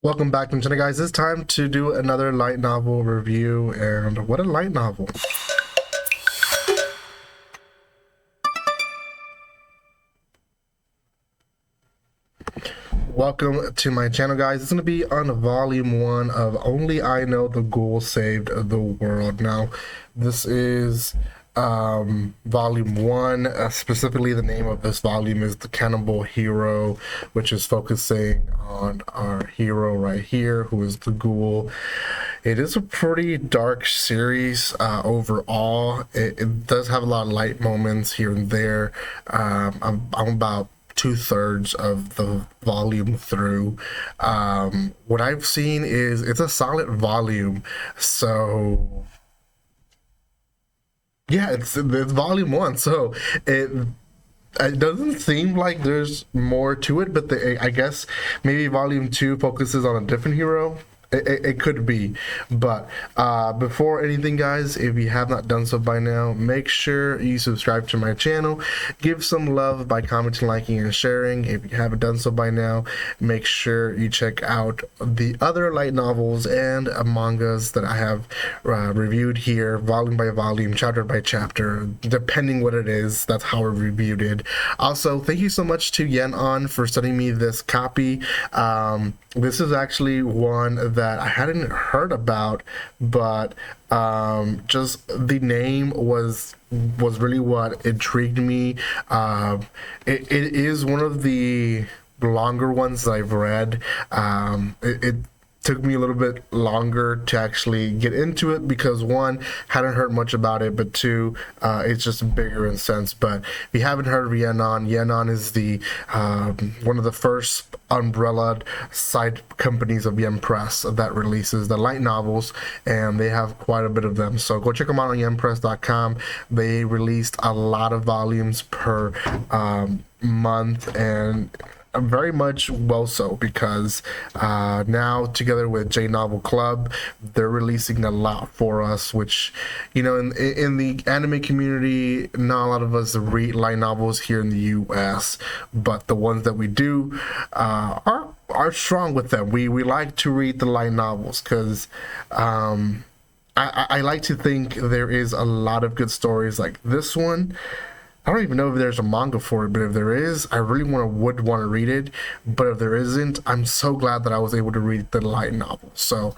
Welcome back to the channel, guys. It's time to do another light novel review, and what a light novel. Welcome to my channel, guys. It's going to be on volume 1 of Only I Know the Ghoul Saved the World. Now, this is volume 1. Specifically, the name of this volume is The Cannibal Hero, which is focusing on our hero right here, who is the ghoul. It is a pretty dark series overall. It does have a lot of light moments here and there. I'm about 2/3 of the volume through. What I've seen is it's a solid volume. So yeah, it's volume 1. So it doesn't seem like there's more to it, but I guess maybe volume 2 focuses on a different hero. It could be, but before anything, guys, if you have not done so by now, make sure you subscribe to my channel. Give some love by commenting, liking, and sharing. If you haven't done so by now, make sure you check out the other light novels and mangas that I have reviewed here, volume by volume, chapter by chapter, depending what it is. That's how I reviewed it. Also, thank you so much to Yenon for sending me this copy. This is actually one that I hadn't heard about, but just the name was really what intrigued me. It is one of the longer ones that I've read. It took me a little bit longer to actually get into it because one, hadn't heard much about it, but two, it's just bigger in sense. But if you haven't heard of Yenon is the one of the first umbrella side companies of Yen Press that releases the light novels, and they have quite a bit of them. So go check them out on yenpress.com. They released a lot of volumes per month, and very much well so, because now together with J Novel Club, they're releasing a lot for us, which, you know, in the anime community, not a lot of us read light novels here in the US, but the ones that we do are strong with them. We like to read the light novels because I like to think there is a lot of good stories like this one. I don't even know if there's a manga for it, but if there is, I really would want to read it. But if there isn't, I'm so glad that I was able to read the light novel. So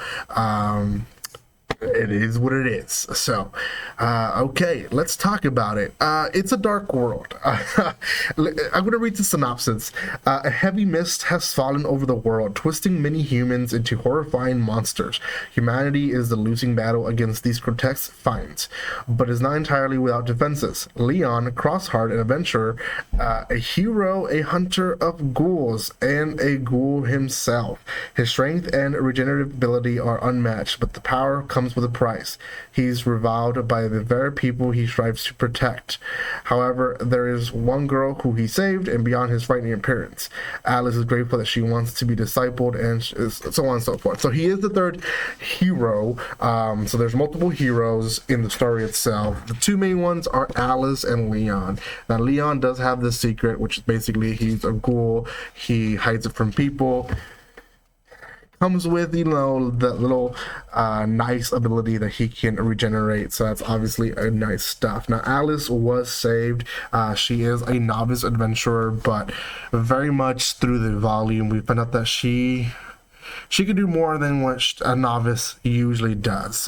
it is what it is. So, okay, let's talk about it. It's a dark world. I'm going to read the synopsis. A heavy mist has fallen over the world, twisting many humans into horrifying monsters. Humanity is the losing battle against these grotesque fiends, but is not entirely without defenses. Leon, cross-heart, an adventurer, a hero, a hunter of ghouls, and a ghoul himself. His strength and regenerative ability are unmatched, but the power comes with a price. He's reviled by the very people he strives to protect. However, there is one girl who he saved, and beyond his frightening appearance, Alice is grateful that she wants to be discipled, and so on and so forth. So he is the third hero. So there's multiple heroes in the story itself. The two main ones are Alice and Leon. Now, Leon does have this secret, which is basically he's a ghoul. He hides it from people. Comes with, you know, that little nice ability that he can regenerate, so that's obviously a nice stuff. Now, Alice was saved. She is a novice adventurer, but very much through the volume we found out that she could do more than what a novice usually does.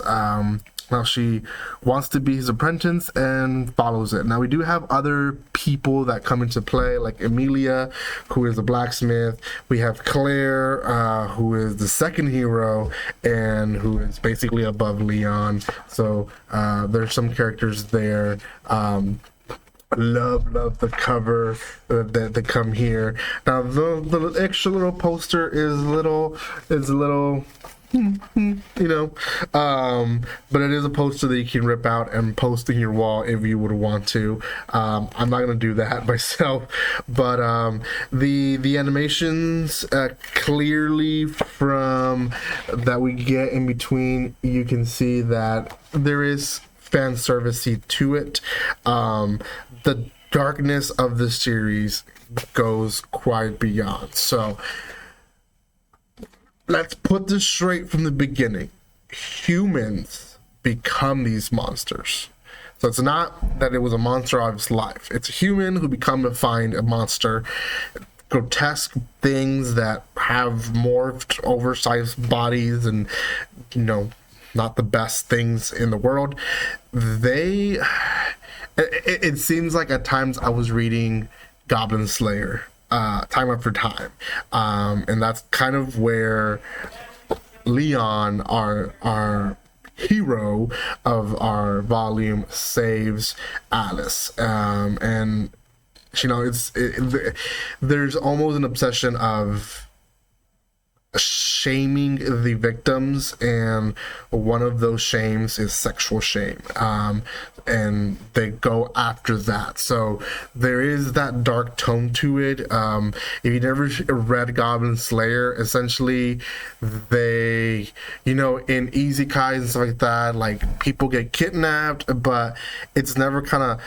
Now, she wants to be his apprentice and follows it. Now, we do have other people that come into play, like Emilia, who is a blacksmith. We have Claire, who is the second hero, and who is basically above Leon. So there's some characters there. Love the cover that come here. Now, the extra little poster is a little you know, but it is a poster that you can rip out and post in your wall if you would want to. I'm not gonna do that myself, but the animations, clearly from that we get in between, you can see that there is fan servicey to it. The darkness of the series goes quite beyond. So let's put this straight from the beginning. Humans become these monsters. So it's not that it was a monster of his life. It's a human who become to find a monster. Grotesque things that have morphed, oversized bodies, and not the best things in the world. It seems like at times I was reading Goblin Slayer time after time, and that's kind of where Leon, our hero of our volume, saves Alice, and there's almost an obsession of shaming the victims, and one of those shames is sexual shame, and they go after that. So there is that dark tone to it. If you never read Goblin Slayer, essentially they, in isekais and stuff like that, like people get kidnapped, but it's never kind of,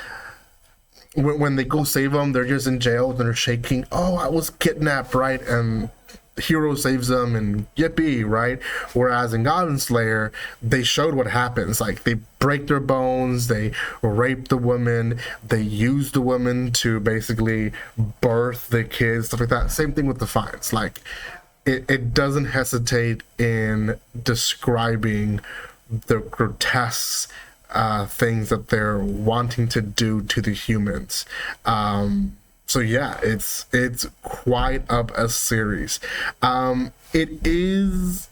when they go save them, they're just in jail and they're shaking, oh, I was kidnapped, right? And the hero saves them and yippee, right? Whereas in Goblin Slayer, they showed what happens. Like, they break their bones, they rape the woman, they use the woman to basically birth the kids, stuff like that. Same thing with Defiance. Like, it doesn't hesitate in describing the grotesque things that they're wanting to do to the humans. So yeah, it's quite up a series. It is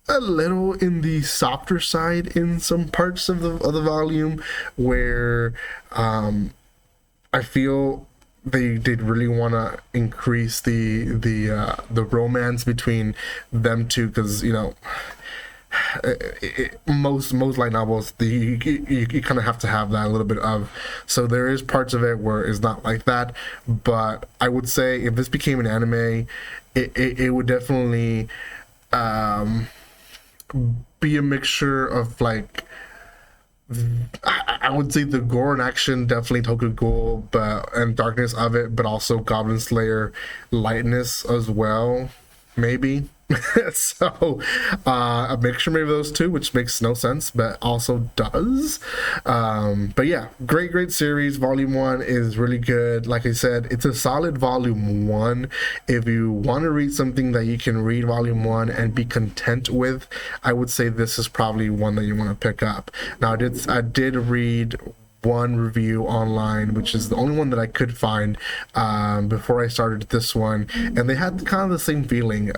a little in the softer side in some parts of the volume, where I feel they did really want to increase the romance between them two, because most light novels, you kind of have to have that a little bit of. So there is parts of it where it's not like that, but I would say if this became an anime, it would definitely be a mixture of, like, I would say the gore and action, definitely Tokyo Ghoul, and darkness of it, but also Goblin Slayer lightness as well, maybe. So a mixture maybe of those two, which makes no sense but also does. But yeah, great series. Volume 1 is really good. Like I said, it's a solid volume 1. If you want to read something that you can read volume 1 and be content with, I would say this is probably one that you want to pick up. Now I did read one review online, which is the only one that I could find before I started this one, and they had kind of the same feeling.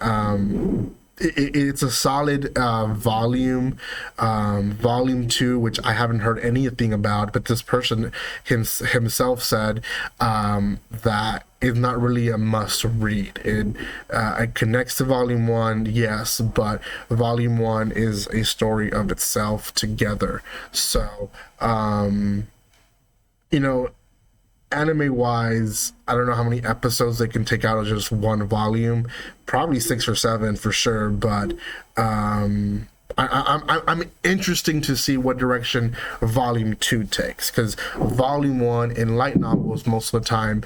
It's a solid volume 2, which I haven't heard anything about, but this person himself said that it's not really a must read. It connects to volume 1, yes, but volume 1 is a story of itself together. So anime wise, I don't know how many episodes they can take out of just one volume, probably 6 or 7 for sure, but I'm interesting to see what direction volume 2 takes, because volume 1 in light novels most of the time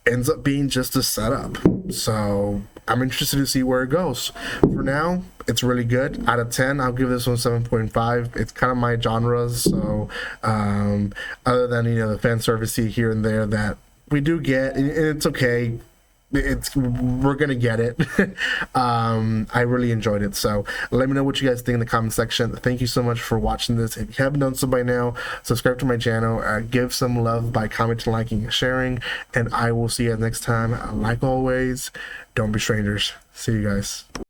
ends up being just a setup. So I'm interested to see where it goes. For now, it's really good. Out of 10, I'll give this one 7.5. It's kind of my genre, so other than the fan servicey here and there that we do get, and it's okay. We're gonna get it. I really enjoyed it, so let me know what you guys think in the comment section. Thank you so much for watching this. If you haven't done so by now, subscribe to my channel, give some love by commenting, liking, and sharing, and I will see you guys next time. Like always, don't be strangers. See you guys.